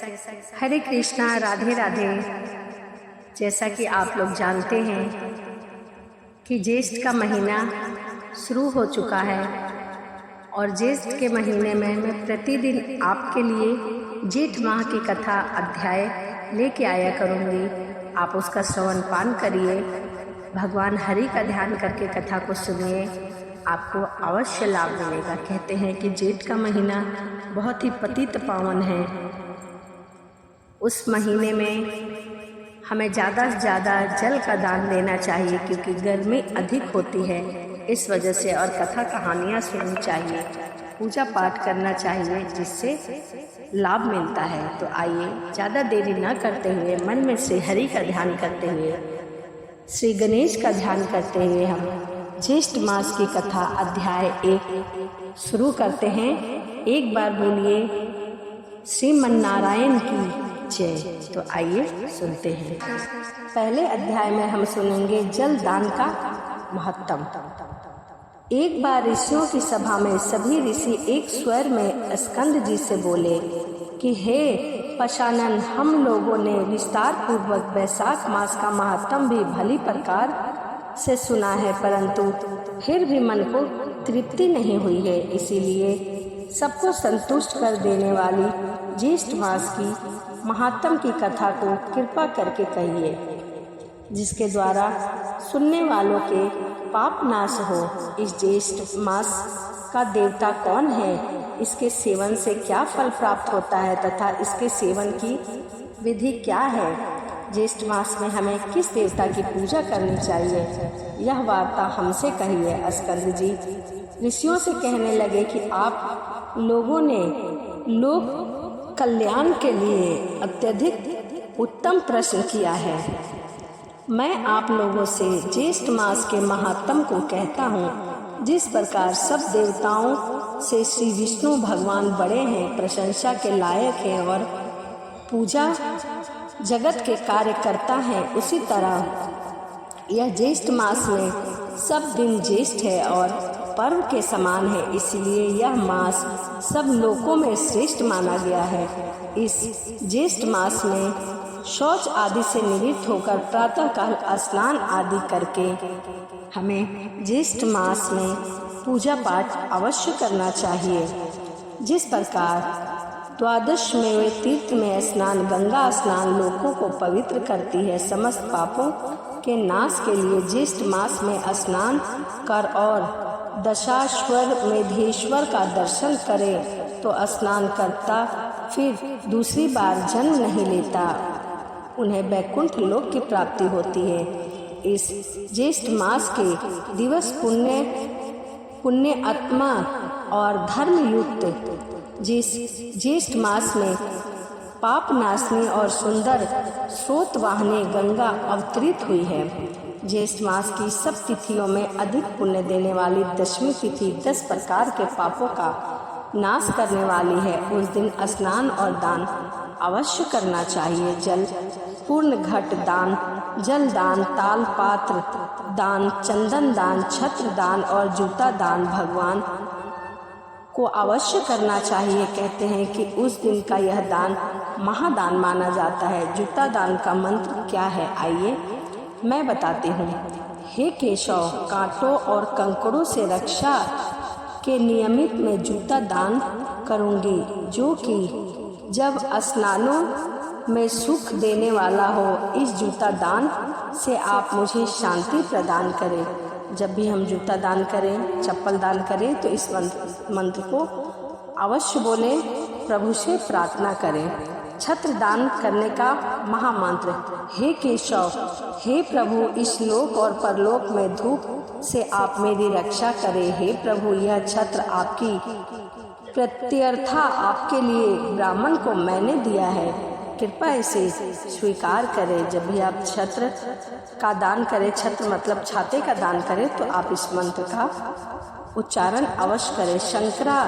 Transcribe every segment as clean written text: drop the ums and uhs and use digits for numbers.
हरे कृष्णा, राधे राधे। जैसा कि आप लोग जानते हैं कि ज्येष्ठ का महीना शुरू हो चुका है और ज्येष्ठ के महीने में मैं प्रतिदिन आपके लिए जेठ माह की कथा अध्याय लेके आया करूँगी। आप उसका श्रवण पान करिए, भगवान हरि का ध्यान करके कथा को सुनिए, आपको अवश्य लाभ मिलेगा। कहते हैं कि जेठ का महीना बहुत ही पतित पावन है। उस महीने में हमें ज़्यादा से ज़्यादा जल का दान देना चाहिए क्योंकि गर्मी अधिक होती है इस वजह से, और कथा कहानियाँ सुननी चाहिए, पूजा पाठ करना चाहिए जिससे लाभ मिलता है। तो आइए ज़्यादा देरी न करते हुए मन में श्री हरि का ध्यान करते हुए, श्री गणेश का ध्यान करते हुए हम ज्येष्ठ मास की कथा अध्याय 1 शुरू करते हैं। एक बार बोलिए श्रीमन्नारायण की जय। तो आइए सुनते हैं। पहले अध्याय में हम सुनेंगे जल दान का महत्व। एक बार ऋषियों की सभा में सभी ऋषि एक स्वर में स्कंद जी से बोले कि हे पशानन, हम लोगों ने विस्तार पूर्वक वैशाख मास का महत्व भी भली प्रकार से सुना है, परंतु फिर भी मन को तृप्ति नहीं हुई है। इसीलिए सबको संतुष्ट कर देने वाली ज्येष्ठ मास की महात्म की कथा को कृपा करके कहिए, जिसके द्वारा सुनने वालों के पाप नाश हो। इस ज्येष्ठ मास का देवता कौन है, इसके सेवन से क्या फल प्राप्त होता है तथा इसके सेवन की विधि क्या है, ज्येष्ठ मास में हमें किस देवता की पूजा करनी चाहिए, यह वार्ता हमसे कहिए। स्कंद जी ऋषियों से कहने लगे कि आप लोगों ने लोक कल्याण के लिए अत्यधिक उत्तम प्रश्न किया है। मैं आप लोगों से ज्येष्ठ मास के महात्म को कहता हूँ। जिस प्रकार सब देवताओं से श्री विष्णु भगवान बड़े हैं, प्रशंसा के लायक हैं और पूजा जगत के कार्य करता है, उसी तरह यह ज्येष्ठ मास में सब दिन ज्येष्ठ है और पर्व के समान है। इसलिए यह मास सब लोकों में श्रेष्ठ माना गया है। इस ज्येष्ठ मास में शौच आदि से निवृत्त होकर प्रातःकाल स्नान आदि करके हमें ज्येष्ठ मास में पूजा पाठ अवश्य करना चाहिए। जिस प्रकार द्वादश में तीर्थ में स्नान, गंगा स्नान लोगों को पवित्र करती है, समस्त पापों के नाश के लिए ज्येष्ठ मास में स्नान कर और दशाश्वर मेधेश्वर का दर्शन करे तो स्नान करता फिर दूसरी बार जन्म नहीं लेता, उन्हें वैकुंठ लोक की प्राप्ति होती है। इस ज्येष्ठ मास के दिवस पुण्य आत्मा और धर्म युक्त जिस ज्येष्ठ मास में पाप नाशनी और सुंदर स्रोत वाहने गंगा अवतरित हुई है। ज्येष्ठ मास की सब तिथियों में अधिक पुण्य देने वाली दशमी तिथि 10 प्रकार के पापों का नाश करने वाली है। उस दिन स्नान और दान अवश्य करना चाहिए। जल पूर्ण घट दान, जल दान, ताल पात्र दान, चंदन दान, छत्र दान और जूता दान भगवान को अवश्य करना चाहिए। कहते हैं कि उस दिन का यह दान महादान माना जाता है। जूता दान का मंत्र क्या है, आइए मैं बताती हूँ। हे केशव, कांटों और कंकड़ों से रक्षा के नियमित में जूता दान करूँगी, जो कि जब स्नानों में सुख देने वाला हो। इस जूता दान से आप मुझे शांति प्रदान करें। जब भी हम जूता दान करें, चप्पल दान करें तो इस मंत्र को अवश्य बोलें, प्रभु से प्रार्थना करें। छत्र दान करने का महामंत्र। हे केशव, हे प्रभु, इस लोक और परलोक में धूप से आप मेरी रक्षा करें। हे प्रभु, यह छत्र आपकी प्रत्यर्था आपके लिए ब्राह्मण को मैंने दिया है, कृपया इसे स्वीकार करें। जब भी आप छत्र का दान करें, छत्र मतलब छाते का दान करें, तो आप इस मंत्र का उच्चारण अवश्य करें। शंकरा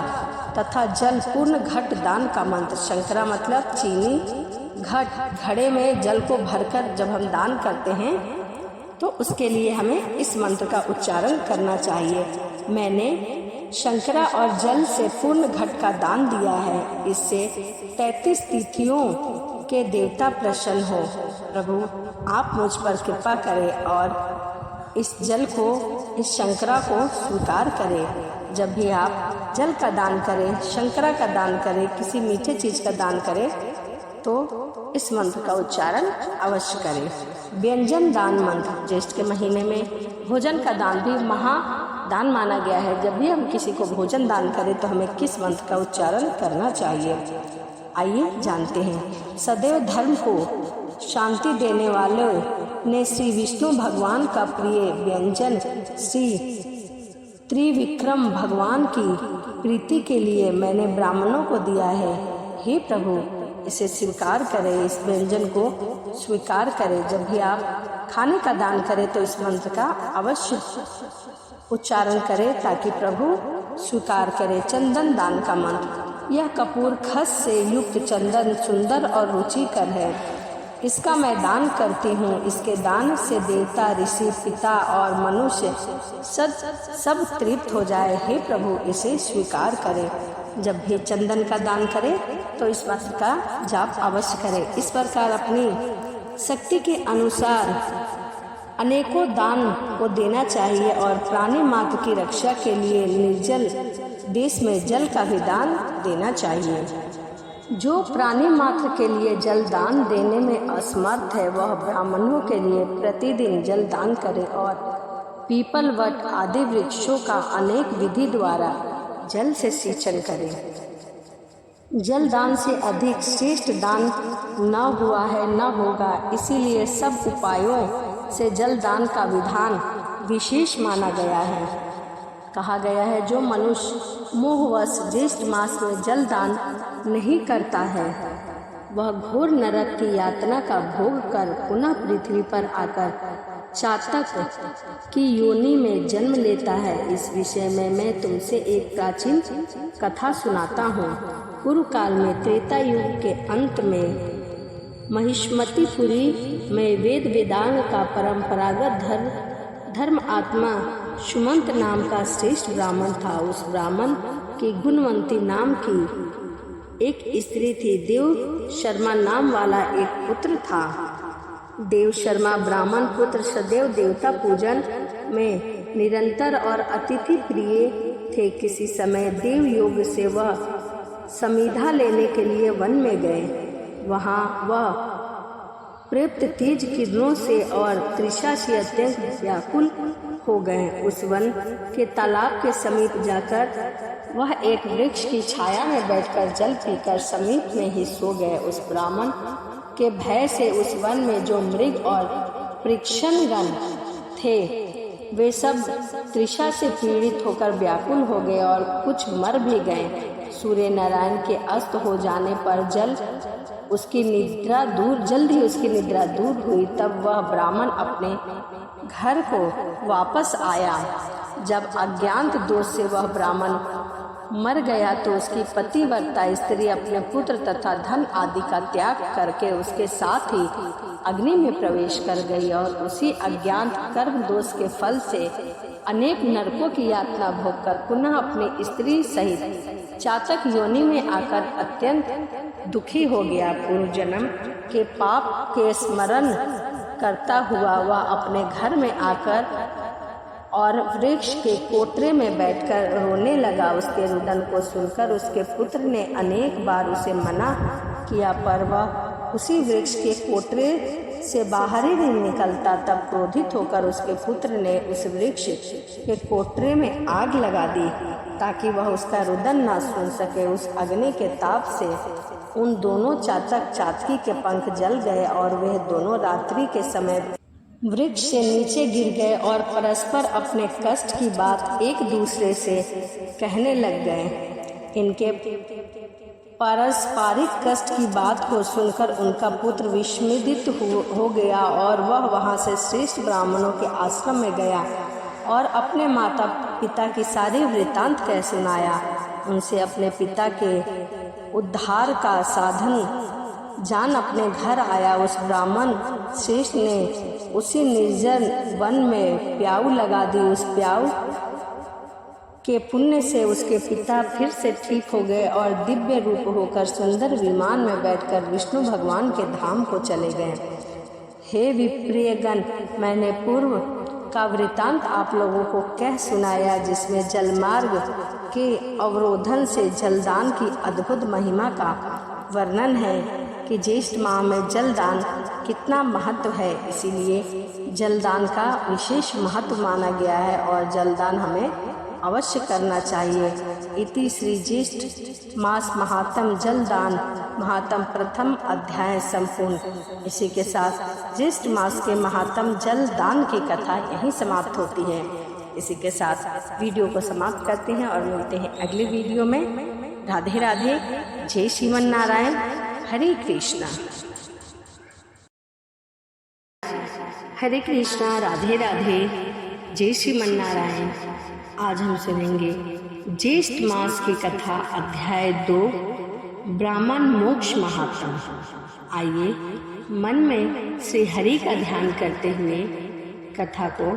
तथा जल पूर्ण घट दान का मंत्र। शंकरा मतलब चीनी घट, घड़े में जल को भरकर जब हम दान करते हैं तो उसके लिए हमें इस मंत्र का उच्चारण करना चाहिए। मैंने शंकरा और जल से पूर्ण घट का दान दिया है। इससे 33 तिथियों के देवता प्रसन्न हो। प्रभु आप मुझ पर कृपा करें और इस जल को, इस शंकरा को स्वीकार करें। जब भी आप जल का दान करें, शंकरा का दान करें, किसी मीठे चीज का दान करें तो इस मंत्र का उच्चारण अवश्य करें। व्यंजन दान मंत्र। ज्येष्ठ के महीने में भोजन का दान भी महादान माना गया है। जब भी हम किसी को भोजन दान करें तो हमें किस मंत्र का उच्चारण करना चाहिए, आइए जानते हैं। सदैव धर्म को शांति देने वालों ने श्री विष्णु भगवान का प्रिय व्यंजन श्री त्रिविक्रम भगवान की प्रीति के लिए मैंने ब्राह्मणों को दिया है। हे प्रभु इसे स्वीकार करें, इस व्यंजन को स्वीकार करें। जब भी आप खाने का दान करें तो इस मंत्र का अवश्य उच्चारण करें ताकि प्रभु स्वीकार करें। चंदन दान का मंत्र। यह कपूर खस से युक्त चंदन सुंदर और रुचिकर है। इसका मैं दान करती हूँ। इसके दान से देवता, ऋषि, पिता और मनुष्य सब तृप्त हो जाए। हे प्रभु इसे स्वीकार करें। जब भी चंदन का दान करें तो इस मंत्र का जाप अवश्य करें। इस प्रकार अपनी शक्ति के अनुसार अनेकों दान को देना चाहिए और प्राणी मात्र की रक्षा के लिए निर्जल देश में जल का भी दान देना चाहिए। जो प्राणी मात्र के लिए जल दान देने में असमर्थ है वह ब्राह्मणों के लिए प्रतिदिन जल दान करे और पीपल, वट आदि वृक्षों का अनेक विधि द्वारा जल से सिंचन करें। जल दान से अधिक श्रेष्ठ दान न हुआ है न होगा। इसीलिए सब उपायों से जल दान का विधान विशेष माना गया है। कहा गया है जो मनुष्य मोहवश ज्येष्ठ मास में जल दान नहीं करता है वह घोर नरक की यातना का भोग कर पुनः पृथ्वी पर आकर चातक की योनि में जन्म लेता है। इस विषय में मैं तुमसे एक प्राचीन कथा सुनाता हूँ। पूर्व काल में त्रेता युग के अंत में महिष्मतिपुरी में वेद वेदांग का परंपरागत धर्म आत्मा सुमंत नाम का श्रेष्ठ ब्राह्मण था। उस ब्राह्मण की गुणवंती नाम की एक स्त्री थी। देव शर्मा नाम वाला एक पुत्र था। देव शर्मा ब्राह्मण पुत्र सदैव देवता पूजन में निरंतर और अतिथि प्रिय थे। किसी समय देव योग से वह समिधा लेने के लिए वन में गए। वहाँ वह प्राप्त तेज किरणों से और तृषा से अत्यंत व्याकुल हो गए। उस वन के तालाब के समीप जाकर वह एक वृक्ष की छाया में बैठकर जल पीकर समीप में ही सो गए। उस ब्राह्मण के भय से उस वन में जो मृग और परीक्षणगण थे वे सब तृषा से पीड़ित होकर व्याकुल हो गए और कुछ मर भी गए। सूर्य नारायण के अस्त हो जाने पर जल्द उसकी निद्रा दूर हुई। तब वह ब्राह्मण अपने घर को वापस आया। जब अज्ञात दोष से वह ब्राह्मण मर गया तो उसकी पतिव्रता स्त्री अपने पुत्र तथा धन आदि का त्याग करके उसके साथ ही अग्नि में प्रवेश कर गई और उसी अज्ञात कर्म दोष के फल से अनेक नरकों की यातना भोगकर पुनः अपनी स्त्री सहित चातक योनि में आकर अत्यंत दुखी हो गया। पूर्व जन्म के पाप के स्मरण करता हुआ वह अपने घर में आकर और वृक्ष के कोटरे में बैठकर रोने लगा। उसके रुदन को सुनकर उसके पुत्र ने अनेक बार उसे मना किया पर वह उसी वृक्ष के कोटरे से बाहर ही नहीं निकलता। तब क्रोधित होकर उसके पुत्र ने उस वृक्ष के कोटरे में आग लगा दी ताकि वह उसका रुदन ना सुन सके। उस अग्नि के ताप से उन दोनों चातक चातकी के पंख जल गए और वे दोनों रात्रि के समय वृक्ष से नीचे गिर गए और परस्पर अपने कष्ट की बात एक दूसरे से कहने लग गए। इनके पारस्परिक कष्ट की बात को सुनकर उनका पुत्र विस्मित हो गया और वह वहां से श्रेष्ठ ब्राह्मणों के आश्रम में गया और अपने माता पिता की सारी वृत्तांत कह सुनाया। उनसे अपने पिता के उद्धार का साधन जान अपने घर आया। उस ब्राह्मण श्रेष्ठ ने उसी निर्जन वन में प्याऊ लगा दी। उस प्याऊ के पुण्य से उसके पिता फिर से ठीक हो गए और दिव्य रूप होकर सुंदर विमान में बैठकर विष्णु भगवान के धाम को चले गए। हे विप्रियगण, मैंने पूर्व का वृतांत आप लोगों को कह सुनाया, जिसमें जलमार्ग के अवरोधन से जलदान की अद्भुत महिमा का वर्णन है कि ज्येष्ठ माह में जलदान कितना महत्व है। इसीलिए जलदान का विशेष महत्व माना गया है और जलदान हमें अवश्य करना चाहिए। इति श्री ज्येष्ठ मास महात्म जलदान महात्म प्रथम अध्याय संपूर्ण। इसी के साथ ज्येष्ठ मास के महात्म जलदान की कथा यहीं समाप्त होती है। इसी के साथ वीडियो को समाप्त करते हैं और मिलते हैं अगले वीडियो में। राधे राधे, जय श्रीमन नारायण, हरे कृष्णा। हरे कृष्णा, राधे राधे, जय श्रीमन नारायण। आज हम सुनेंगे ज्येष्ठ मास की कथा, अध्याय 2, ब्राह्मण मोक्ष महात्म। आइए मन में श्री हरि का ध्यान करते हुए कथा को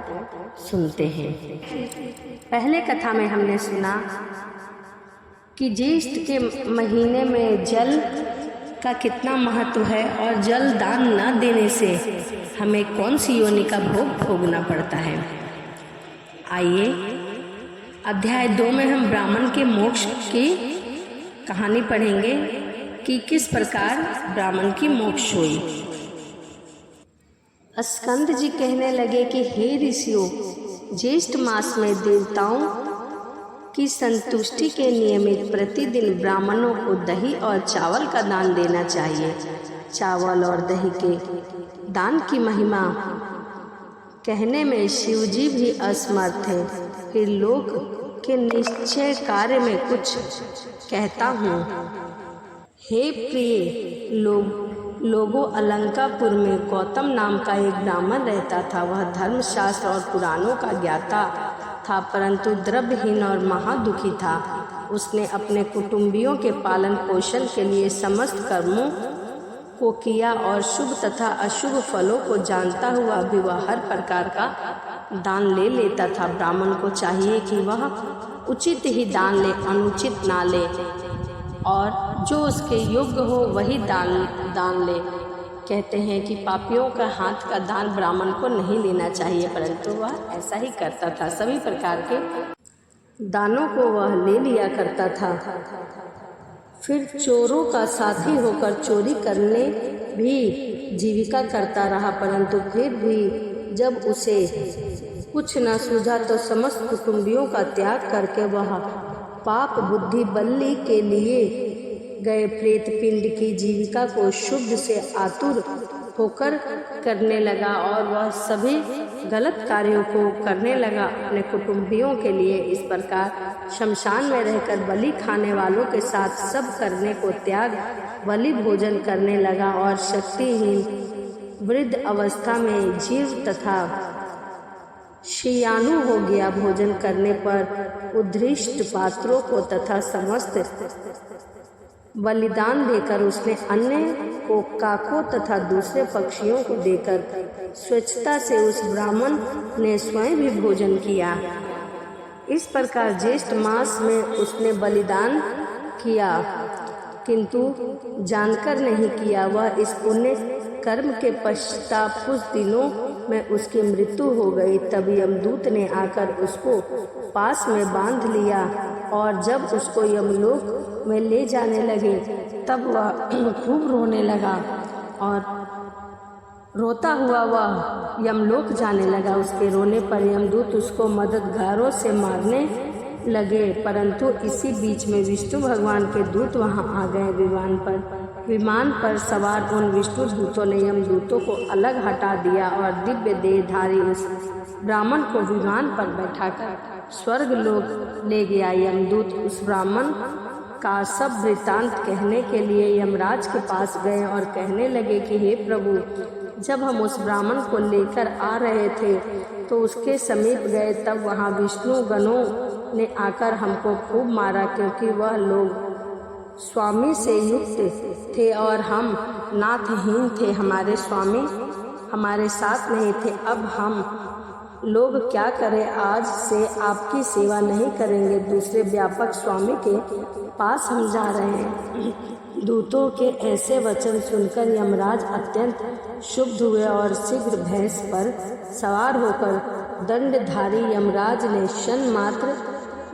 सुनते हैं। पहले कथा में हमने सुना कि ज्येष्ठ के महीने में जल का कितना महत्व है और जल दान न देने से हमें कौन सी योनि का भोग भोगना पड़ता है। आइए अध्याय 2 में हम ब्राह्मण के मोक्ष की कहानी पढ़ेंगे कि किस प्रकार ब्राह्मण की मोक्ष हुई। स्कंद जी कहने लगे कि हे ऋषियों, ज्येष्ठ मास में देवताओं की संतुष्टि के नियमित प्रतिदिन ब्राह्मणों को दही और चावल का दान देना चाहिए। चावल और दही के दान की महिमा कहने में शिवजी भी असमर्थ थे। फिर लोक के निश्चय कार्य में कुछ कहता हूँ। हे प्रिय लोगों, अलंकापुर में गौतम नाम का एक ब्राह्मण रहता था। वह धर्मशास्त्र और पुराणों का ज्ञाता था, परंतु द्रव्यहीन और महादुखी था। उसने अपने कुटुंबियों के पालन पोषण के लिए समस्त कर्मों को किया और शुभ तथा अशुभ फलों को जानता हुआ भी वह हर प्रकार का दान ले लेता था। ब्राह्मण को चाहिए कि वह उचित ही दान ले, अनुचित ना ले, और जो उसके योग्य हो वही दान ले। कहते हैं कि पापियों का हाथ का दान ब्राह्मण को नहीं लेना चाहिए, परंतु वह ऐसा ही करता था। सभी प्रकार के दानों को वह ले लिया करता था। फिर चोरों का साथी होकर चोरी करने भी जीविका करता रहा, परंतु फिर भी जब उसे कुछ न सूझा तो समस्त कुटुंबियों का त्याग करके वह पाप बुद्धि बलि के लिए गए प्रेत पिंड की जीविका को शुद्ध से आतुर होकर करने लगा और वह सभी गलत कार्यों को करने लगा अपने कुटुंबियों के लिए। इस प्रकार शमशान में रहकर बलि खाने वालों के साथ सब करने को त्याग बलि भोजन करने लगा और शक्तिहीन वृद्ध अवस्था में जीव तथा शियानु हो गया। भोजन करने पर उद्दिष्ट पात्रों को तथा समस्त बलिदान देकर उसने अन्य को काकों तथा दूसरे पक्षियों को देकर स्वच्छता से उस ब्राह्मण ने स्वयं भी भोजन किया। इस प्रकार ज्येष्ठ मास में उसने बलिदान किया, किंतु जानकर नहीं किया। वह इस पुण्य कर्म के पश्चात कुछ दिनों में उसकी मृत्यु हो गई। तब यमदूत ने आकर उसको पास में बांध लिया और जब उसको यमलोक में ले जाने लगे तब वह खूब रोने लगा और रोता हुआ वह यमलोक जाने लगा। उसके रोने पर यमदूत उसको मददगारों से मारने लगे, परंतु इसी बीच में विष्णु भगवान के दूत वहां आ गए। विमान पर सवार उन विष्णु दूतों ने यमदूतों को अलग हटा दिया और दिव्य देहधारी उस ब्राह्मण को विमान पर बैठाकर स्वर्ग लोक ले गया। यमदूत उस ब्राह्मण का सब वृत्तांत कहने के लिए यमराज के पास गए और कहने लगे कि हे प्रभु, जब हम उस ब्राह्मण को लेकर आ रहे थे तो उसके समीप गए, तब वहाँ विष्णु गणों ने आकर हमको खूब मारा, क्योंकि वह लोग स्वामी से युक्त थे और हम नाथहीन थे। हमारे स्वामी हमारे साथ नहीं थे। अब हम लोग क्या करें, आज से आपकी सेवा नहीं करेंगे। दूसरे व्यापक स्वामी के पास हम जा रहे हैं। दूतों के ऐसे वचन सुनकर यमराज अत्यंत क्षुब्ध हुए और शीघ्र भैंस पर सवार होकर दंडधारी यमराज ने क्षण मात्र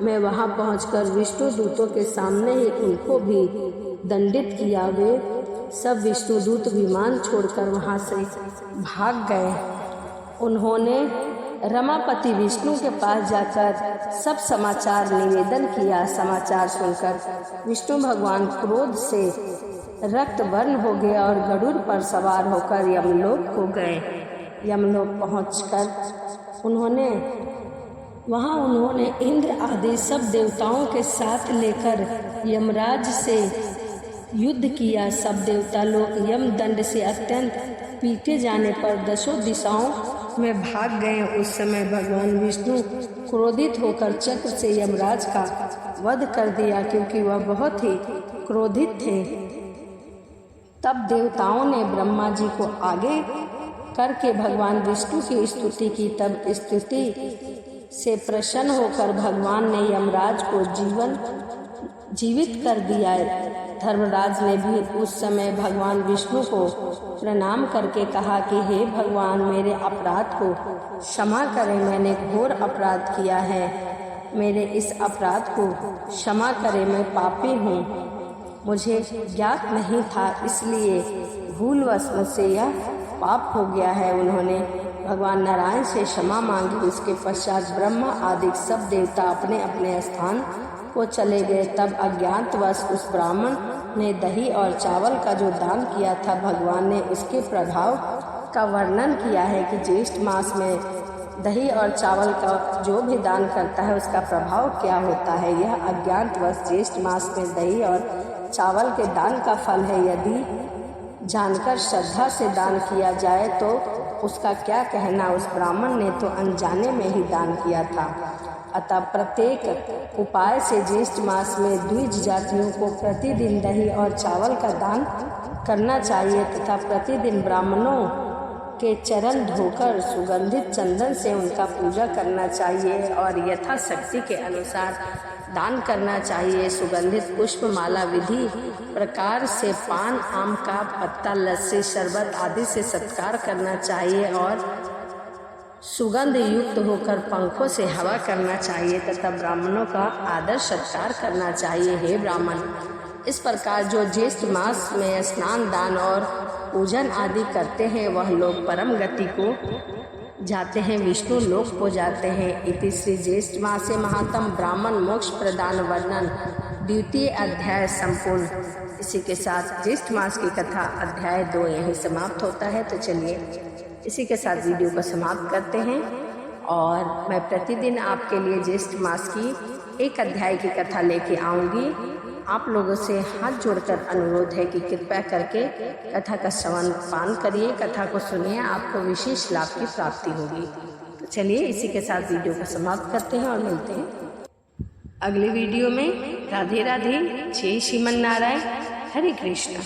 में वहां पहुंचकर विष्णु दूतों के सामने ही उनको भी दंडित किया। वे सब विष्णुदूत विमान छोड़कर वहां से भाग गए। उन्होंने रमापति विष्णु के पास जाकर सब समाचार निवेदन किया। समाचार सुनकर विष्णु भगवान क्रोध से रक्त वर्ण हो गए और गरुड़ पर सवार होकर यमलोक हो गए। यमलोक पहुंचकर उन्होंने इंद्र आदि सब देवताओं के साथ लेकर यमराज से युद्ध किया। सब देवता लोग यम दंड से अत्यंत पीटे जाने पर दसों दिशाओं में भाग गए। उस समय भगवान विष्णु क्रोधित होकर चक्र से यमराज का वध कर दिया, क्योंकि वह बहुत ही क्रोधित थे। तब देवताओं ने ब्रह्मा जी को आगे करके भगवान विष्णु की स्तुति की। तब स्तुति से प्रसन्न होकर भगवान ने यमराज को जीवित कर दिया। धर्मराज ने भी उस समय भगवान विष्णु को प्रणाम करके कहा कि हे भगवान, मेरे अपराध को क्षमा करें। मैंने घोर अपराध किया है, मेरे इस अपराध को क्षमा करें। मैं पापी हूँ, मुझे ज्ञात नहीं था, इसलिए भूलवश मुझसे यह पाप हो गया है। उन्होंने भगवान नारायण से क्षमा मांगी। उसके पश्चात ब्रह्मा आदि सब देवता अपने अपने स्थान को चले गए। तब अज्ञातवश उस ब्राह्मण ने दही और चावल का जो दान किया था, भगवान ने उसके प्रभाव का वर्णन किया है कि ज्येष्ठ मास में दही और चावल का जो भी दान करता है उसका प्रभाव क्या होता है। यह अज्ञातवश ज्येष्ठ मास में दही और चावल के दान का फल है। यदि जानकर श्रद्धा से दान किया जाए तो उसका क्या कहना। उस ब्राह्मण ने तो अनजाने में ही दान किया था। अतः प्रत्येक उपाय से ज्येष्ठ मास में द्विज जातियों को प्रतिदिन दही और चावल का दान करना चाहिए तथा प्रतिदिन ब्राह्मणों के चरण धोकर सुगंधित चंदन से उनका पूजा करना चाहिए और यथाशक्ति के अनुसार दान करना चाहिए। सुगंधित पुष्प माला विधि प्रकार से पान, आम का पत्ता, लस्सी, शरबत आदि से सत्कार करना चाहिए और सुगंध युक्त होकर पंखों से हवा करना चाहिए तथा ब्राह्मणों का आदर सत्कार करना चाहिए। हे ब्राह्मण, इस प्रकार जो ज्येष्ठ मास में स्नान, दान और पूजन आदि करते हैं वह लोग परम गति को जाते हैं, विष्णु लोक को जाते हैं। इति श्री ज्येष्ठ मासे महात्म ब्राह्मण मोक्ष प्रदान वर्णन द्वितीय अध्याय संपूर्ण। इसी के साथ ज्येष्ठ मास की कथा अध्याय 2 यहीं समाप्त होता है। तो चलिए इसी के साथ वीडियो को समाप्त करते हैं और मैं प्रतिदिन आपके लिए ज्येष्ठ मास की एक अध्याय की कथा लेके आऊँगी। आप लोगों से हाथ जोड़कर अनुरोध है कि कृपया करके कथा का श्रवण पान करिए, कथा को सुनिए, आपको विशेष लाभ की प्राप्ति होगी। तो चलिए इसी के साथ वीडियो को समाप्त करते हैं और मिलते हैं अगले वीडियो में। राधे राधे, जय श्रीमन नारायण, हरे कृष्णा।